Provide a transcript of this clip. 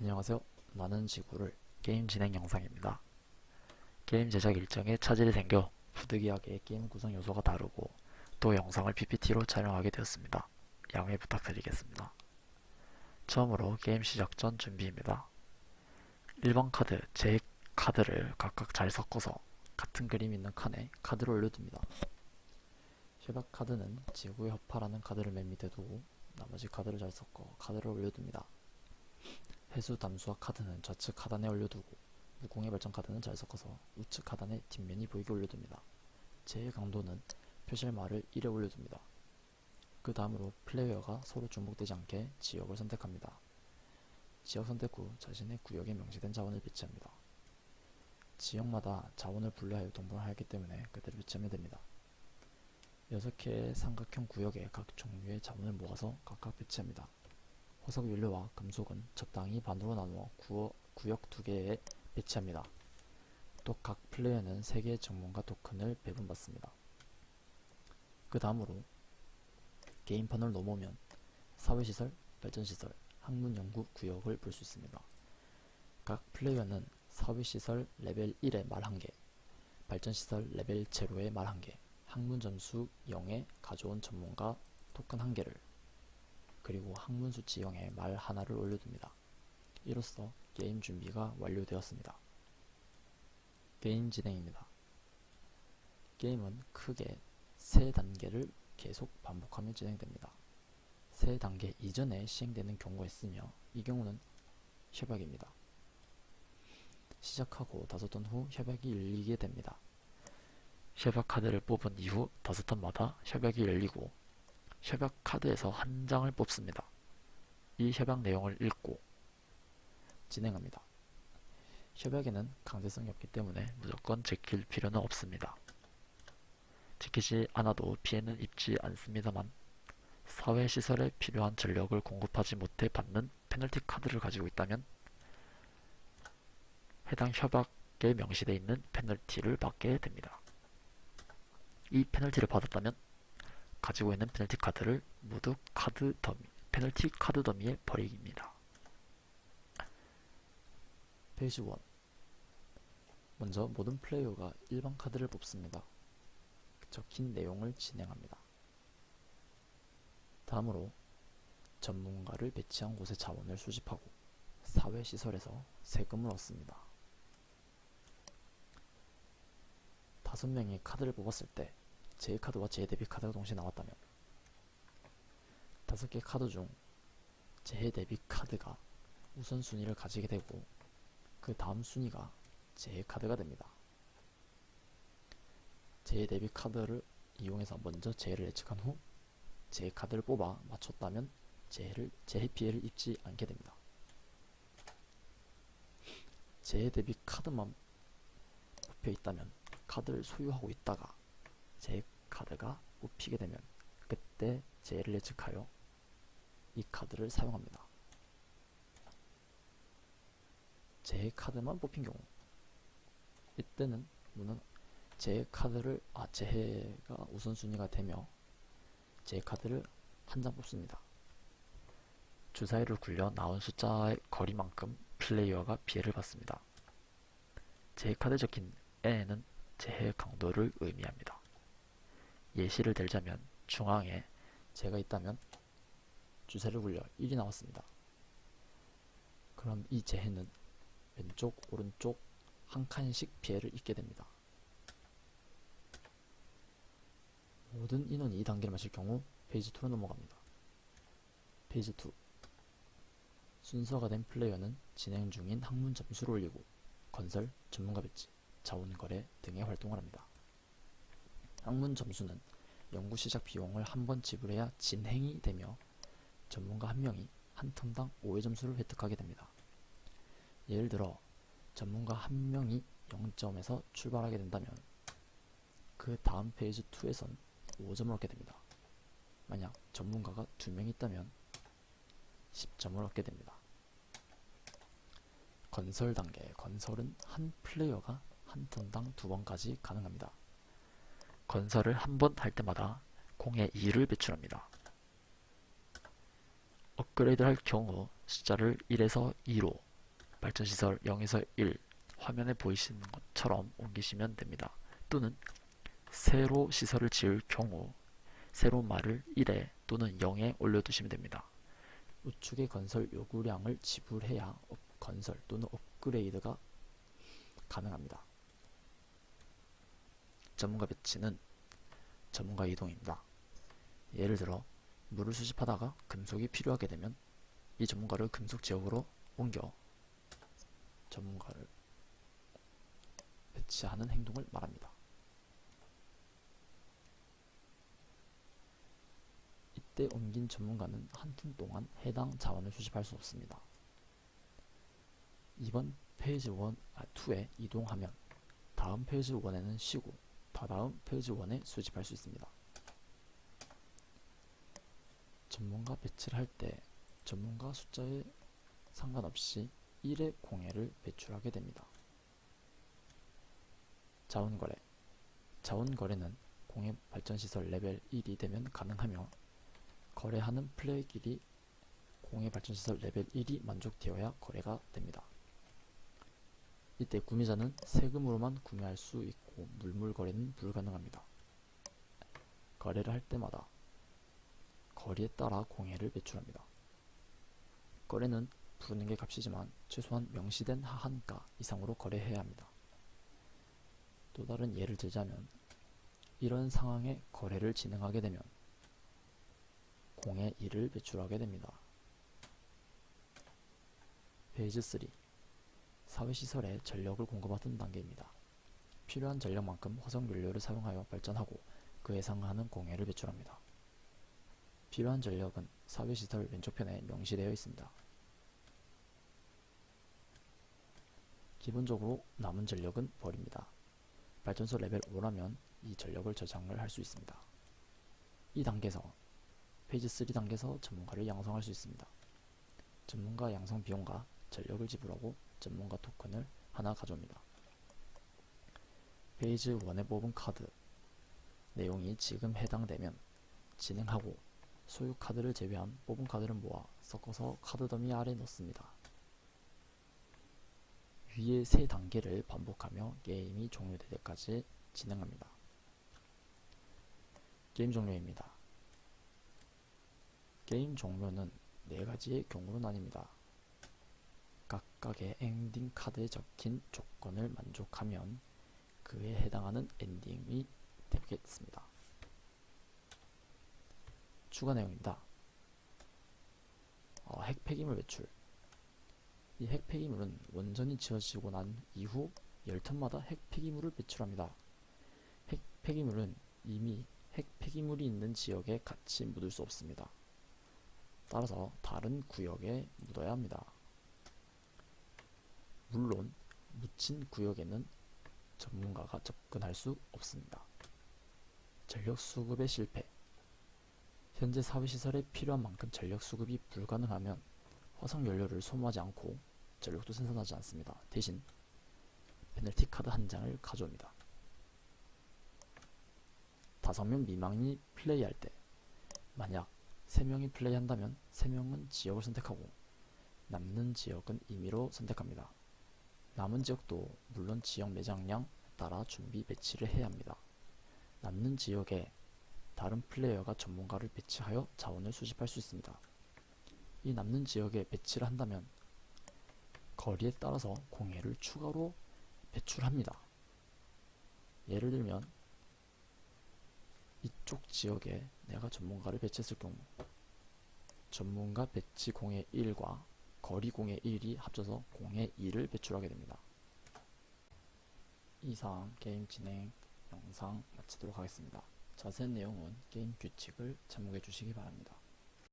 안녕하세요. 나는 지구를 게임 진행 영상입니다. 게임 제작 일정에 차질이 생겨 부득이하게 게임 구성 요소가 다르고 또 영상을 PPT로 촬영하게 되었습니다. 양해 부탁드리겠습니다. 처음으로 게임 시작 전 준비입니다. 1번 카드, 제 카드를 각각 잘 섞어서 같은 그림 있는 칸에 카드를 올려둡니다. 협약 카드는 지구의 협파라는 카드를 맨 밑에 두고 나머지 카드를 잘 섞어 카드를 올려둡니다. 회수 담수화 카드는 좌측 하단에 올려두고 무공의 발전 카드는 잘 섞어서 우측 하단에 뒷면이 보이게 올려둡니다. 제의 강도는 표시할 말을 1에 올려둡니다. 그 다음으로 플레이어가 서로 중복되지 않게 지역을 선택합니다. 지역 선택 후 자신의 구역에 명시된 자원을 배치합니다. 지역마다 자원을 분류하여 동분을 하였기 때문에 그대로 배치하면 됩니다. 6개의 삼각형 구역에 각 종류의 자원을 모아서 각각 배치합니다. 화석 연료와 금속은 적당히 반으로 나누어 구역 2개에 배치합니다. 또 각 플레이어는 3개의 전문가 토큰을 배분받습니다. 그 다음으로 게임판을 넘어오면 사회시설, 발전시설, 학문연구 구역을 볼 수 있습니다. 각 플레이어는 사회시설 레벨 1에 말 1개, 발전시설 레벨 0에 말 1개, 학문점수 0에 가져온 전문가 토큰 1개를 그리고 학문수치 0에 말 하나를 올려둡니다. 이로써 게임 준비가 완료되었습니다. 게임 진행입니다. 게임은 크게 3단계를 계속 반복하며 진행됩니다. 3단계 이전에 시행되는 경우가 있으며 이 경우는 협약입니다. 시작하고 5턴 후 협약이 열리게 됩니다. 협약 카드를 뽑은 이후 5턴마다 협약이 열리고 협약 카드에서 한 장을 뽑습니다. 이 협약 내용을 읽고 진행합니다. 협약에는 강제성이 없기 때문에 무조건 지킬 필요는 없습니다. 지키지 않아도 피해는 입지 않습니다만 사회시설에 필요한 전력을 공급하지 못해 받는 페널티 카드를 가지고 있다면 해당 협약에 명시되어 있는 페널티를 받게 됩니다. 이 페널티를 받았다면 가지고 있는 페널티 카드를 모두 카드 더미, 페널티 카드 더미에 버리기입니다. 페이지 1. 먼저 모든 플레이어가 일반 카드를 뽑습니다. 적힌 내용을 진행합니다. 다음으로 전문가를 배치한 곳의 자원을 수집하고 사회시설에서 세금을 얻습니다. 5명이 카드를 뽑았을 때 제카드와 제대비 카드가 동시에 나왔다면 5개 카드 중 제대비 카드가 우선순위를 가지게 되고 그 다음 순위가 제카드가 됩니다. 제대비 카드를 이용해서 먼저 제를 예측한 후 제카드를 뽑아 맞췄다면 제 피해를 입지 않게 됩니다. 제대비 카드만 뽑혀 있다면 카드를 소유하고 있다가 제 카드가 뽑히게 되면 그때 제를 예측하여 이 카드를 사용합니다. 제 카드만 뽑힌 경우 이때는 물론 제 카드를 제가 우선순위가 되며 제 카드를 한 장 뽑습니다. 주사위를 굴려 나온 숫자의 거리만큼 플레이어가 피해를 받습니다. 제 카드에 적힌 N은 재해 강도를 의미합니다. 예시를 들자면 중앙에 제가 있다면 주사를 굴려 1이 나왔습니다. 그럼 이 재해는 왼쪽, 오른쪽 한 칸씩 피해를 입게 됩니다. 모든 인원이 이 단계를 마칠 경우 페이지 2로 넘어갑니다. 페이지 2. 순서가 된 플레이어는 진행 중인 학문 점수를 올리고 건설, 전문가 배치, 자원거래 등의 활동을 합니다. 학문 점수는 연구 시작 비용을 한 번 지불해야 진행이 되며 전문가 한 명이 한 턴당 5의 점수를 획득하게 됩니다. 예를 들어 전문가 한 명이 0점에서 출발하게 된다면 그 다음 페이지 2에선 5점을 얻게 됩니다. 만약 전문가가 2명 있다면 10점을 얻게 됩니다. 건설 단계, 건설은 한 플레이어가 한 턴당 2번까지 가능합니다. 건설을 한 번 할 때마다 공의 2를 배출합니다. 업그레이드 할 경우 숫자를 1에서 2로 발전시설 0에서 1 화면에 보이시는 것처럼 옮기시면 됩니다. 또는 새로 시설을 지을 경우 새로운 말을 1에 또는 0에 올려두시면 됩니다. 우측의 건설 요구량을 지불해야 건설 또는 업그레이드가 가능합니다. 전문가 배치는 전문가 이동입니다. 예를 들어 물을 수집하다가 금속이 필요하게 되면 이 전문가를 금속 지역으로 옮겨 전문가를 배치하는 행동을 말합니다. 이때 옮긴 전문가는 한 분 동안 해당 자원을 수집할 수 없습니다. 이번 페이지 2에 이동하면 다음 페이지 1에는 쉬고 다다음 페이지 1에 수집할 수 있습니다. 전문가 배치를 할 때 전문가 숫자에 상관없이 1의 공예를 배출하게 됩니다. 자원거래 자원거래는 공예 발전시설 레벨 1이 되면 가능하며 거래하는 플레이어끼리 공예 발전시설 레벨 1이 만족되어야 거래가 됩니다. 이때 구매자는 세금으로만 구매할 수 있고 물물 거래는 불가능합니다. 거래를 할 때마다 거리에 따라 공예를 배출합니다. 거래는 부르는 게 값이지만 최소한 명시된 하한가 이상으로 거래해야 합니다. 또 다른 예를 들자면 이런 상황에 거래를 진행하게 되면 공예 1을 배출하게 됩니다. 페이지 3 사회시설에 전력을 공급하던 단계입니다. 필요한 전력만큼 화석연료를 사용하여 발전하고 그에 상응하는 공예를 배출합니다. 필요한 전력은 사회시설 왼쪽편에 명시되어 있습니다. 기본적으로 남은 전력은 버립니다. 발전소 레벨 5라면 이 전력을 저장을 할 수 있습니다. 이 단계에서 페이지 3 단계에서 전문가를 양성할 수 있습니다. 전문가 양성 비용과 전력을 지불하고 전문가 토큰을 하나 가져옵니다. 페이지 1에 뽑은 카드 내용이 지금 해당되면 진행하고 소유 카드를 제외한 뽑은 카드를 모아 섞어서 카드 더미 아래 넣습니다. 위의 세 단계를 반복하며 게임이 종료될 때까지 진행합니다. 게임 종료입니다. 게임 종료는 4가지의 경우로 나뉩니다. 각각의 엔딩 카드에 적힌 조건을 만족하면 그에 해당하는 엔딩이 되겠습니다. 추가 내용입니다. 핵 폐기물 배출. 이 핵 폐기물은 원전이 지어지고 난 이후 10톤마다 핵 폐기물을 배출합니다. 핵 폐기물은 이미 핵 폐기물이 있는 지역에 같이 묻을 수 없습니다. 따라서 다른 구역에 묻어야 합니다. 물론 묻힌 구역에는 전문가가 접근할 수 없습니다. 전력 수급의 실패. 현재 사회시설에 필요한 만큼 전력 수급이 불가능하면 화석연료를 소모하지 않고 전력도 생산하지 않습니다. 대신 페널티 카드 한 장을 가져옵니다. 5명 미만이 플레이할 때 만약 3명이 플레이한다면 3명은 지역을 선택하고 남는 지역은 임의로 선택합니다. 남은 지역도 물론 지역 매장량 따라 준비 배치를 해야 합니다. 남는 지역에 다른 플레이어가 전문가를 배치하여 자원을 수집할 수 있습니다. 이 남는 지역에 배치를 한다면 거리에 따라서 공예를 추가로 배출합니다. 예를 들면 이쪽 지역에 내가 전문가를 배치했을 경우 전문가 배치 공예 1과 거리 공예 1이 합쳐서 공예 2를 배출하게 됩니다. 이상 게임 진행 영상 마치도록 하겠습니다. 자세한 내용은 게임 규칙을 참고해 주시기 바랍니다.